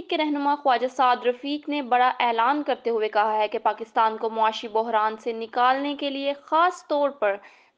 League کے رہنما خواجہ سعد رفیق نے بڑا اعلان کرتے ہوئے کہا ہے کہ پاکستان کو معاشی بحران سے نکالنے کے لیے خاص طور پر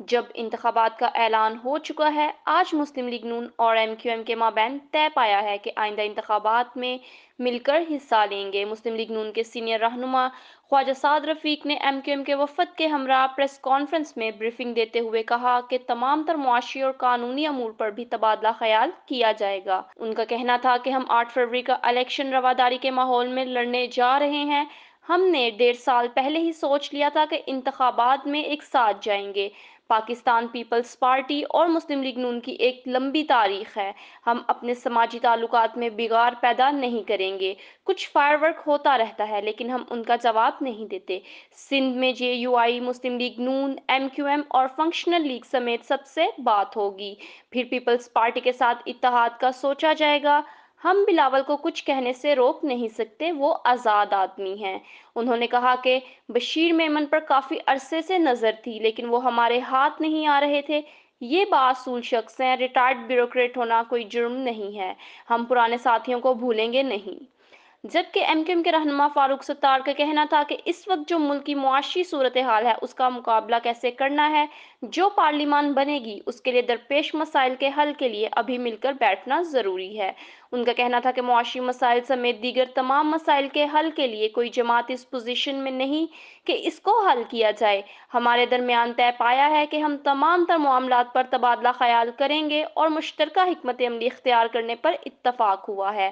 جب انتخابات کا اعلان ہو چکا ہے، آج مسلم لیگ نون اور ایم کیو ایم کے مابین طے پایا ہے کہ آئندہ انتخابات میں مل کر حصہ لیں گے۔ مسلم لیگ نون کے سینئر رہنما خواجہ سعد رفیق نے ایم کیو ایم کے وفد کے ہمراہ پریس کانفرنس میں بریفنگ دیتے ہوئے کہا کہ تمام تر معاشی اور قانونی امور پر بھی تبادلہ خیال کیا جائے گا۔ ان کا کہنا تھا کہ ہم 8 فروری کا الیکشن رواداری کے ماحول میں لڑنے جا رہے ہیں۔ ہم نے 1.5 سال پہلے ہی سوچ لیا تھا کہ انتخابات میں ایک ساتھ جائیں گے۔ پاکستان پیپلز پارٹی اور مسلم لیگ نون کی ایک لمبی تاریخ ہے۔ ہم اپنے سماجی تعلقات میں بگاڑ پیدا نہیں کریں گے۔ کچھ فائر ورک ہوتا رہتا ہے لیکن ہم ان کا جواب نہیں دیتے۔ سندھ میں J U I, Muslim League نون، ایم کیو ایم اور فنکشنل لیگ سمیت سب سے بات ہوگی، پھر پیپلز پارٹی کے ساتھ اتحاد کا سوچا جائے گا۔ ہم بلاول کو کچھ کہنے سے روک نہیں سکتے، وہ آزاد آدمی ہیں۔ انہوں نے کہا کہ بشیر میمن پر کافی عرصے سے نظر تھی لیکن وہ ہمارے ہاتھ نہیں آ رہے تھے۔ یہ بااصول شخص ہیں، ریٹائرڈ بیوروکریٹ ہونا کوئی جرم نہیں ہے۔ ہم پرانے ساتھیوں کو بھولیں گے نہیں۔ جبکہ ایم کیو ایم کے رہنما فاروق ستار کا کہنا تھا کہ اس وقت جو ملک کی معاشی صورتحال ہے اس کا مقابلہ کیسے کرنا ہے، جو پارلیمان بنے گی اس کے لیے درپیش مسائل کے حل کے لیے ابھی مل کر بیٹھنا ضروری ہے۔ ان کا کہنا تھا کہ معاشی مسائل سمیت دیگر تمام مسائل کے حل کے لیے کوئی جماعت اس پوزیشن میں نہیں کہ اس کو حل کیا جائے۔ ہمارے درمیان طے پایا ہے کہ ہم تمام تر معاملات پر تبادلہ خیال کریں گے اور مشترکہ حکمت عملی اختیار کرنے پر اتفاق ہوا ہے۔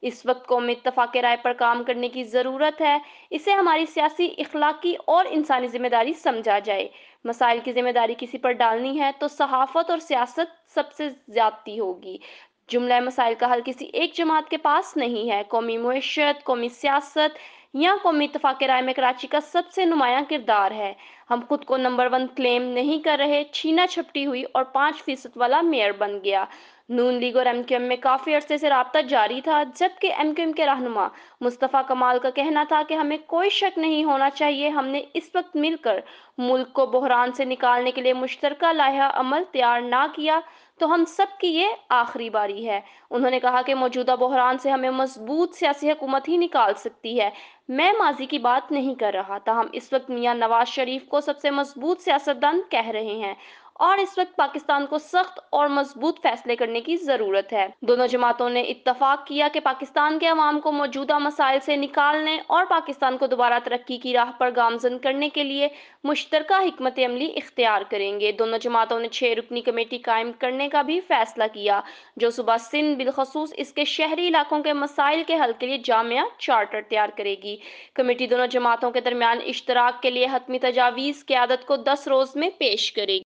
اس وقت قومی اتفاق رائے پر کام کرنے کی ضرورت ہے، اسے ہماری سیاسی، اخلاقی اور انسانی ذمہ داری سمجھا جائے۔ مسائل کی ذمہ داری کسی پر ڈالنی ہے تو صحافت اور سیاست سب سے زیادتی ہوگی۔ جملہ مسائل کا حل کسی ایک جماعت کے پاس نہیں ہے۔ قومی معیشت، قومی سیاست یا قومی اتفاق رائے میں کراچی کا سب سے نمایاں کردار ہے۔ ہم خود کو نمبر 1 کلیم نہیں کر رہے۔ چھینا چھپٹی ہوئی اور 5% والا میئر بن گیا۔ نون لیگ اور ایم کیو ایم میں کافی عرصے سے رابطہ جاری تھا، جبکہ ایم کیو ایم کے رہنما مصطفیٰ کمال کا کہنا تھا کہ ہمیں کوئی شک نہیں ہونا چاہیے، ہم نے اس وقت مل کر ملک کو بحران سے نکالنے کے لیے مشترکہ لائحہ عمل تیار نہ کیا تو ہم سب کی یہ آخری باری ہے۔ انہوں نے کہا کہ موجودہ بحران سے ہمیں مضبوط سیاسی حکومت ہی نکال سکتی ہے۔ میں ماضی کی بات نہیں کر رہا، تاہم اس وقت میاں نواز شریف کو سب سے مضبوط سیاستدان کہہ رہے ہیں اور اس وقت پاکستان کو سخت اور مضبوط فیصلے کرنے کی ضرورت ہے۔ دونوں جماعتوں نے اتفاق کیا کہ پاکستان کے عوام کو موجودہ مسائل سے نکالنے اور پاکستان کو دوبارہ ترقی کی راہ پر گامزن کرنے کے لیے مشترکہ حکمت عملی اختیار کریں گے۔ دونوں جماعتوں نے 6 رکنی کمیٹی قائم کرنے کا بھی فیصلہ کیا جو صوبہ سندھ بالخصوص اس کے شہری علاقوں کے مسائل کے حل کے لیے جامع چارٹر تیار کرے گی۔ کمیٹی دونوں جماعتوں کے درمیان اشتراک کے لیے حتمی تجاویز قیادت کو 10 روز میں پیش کرے گی۔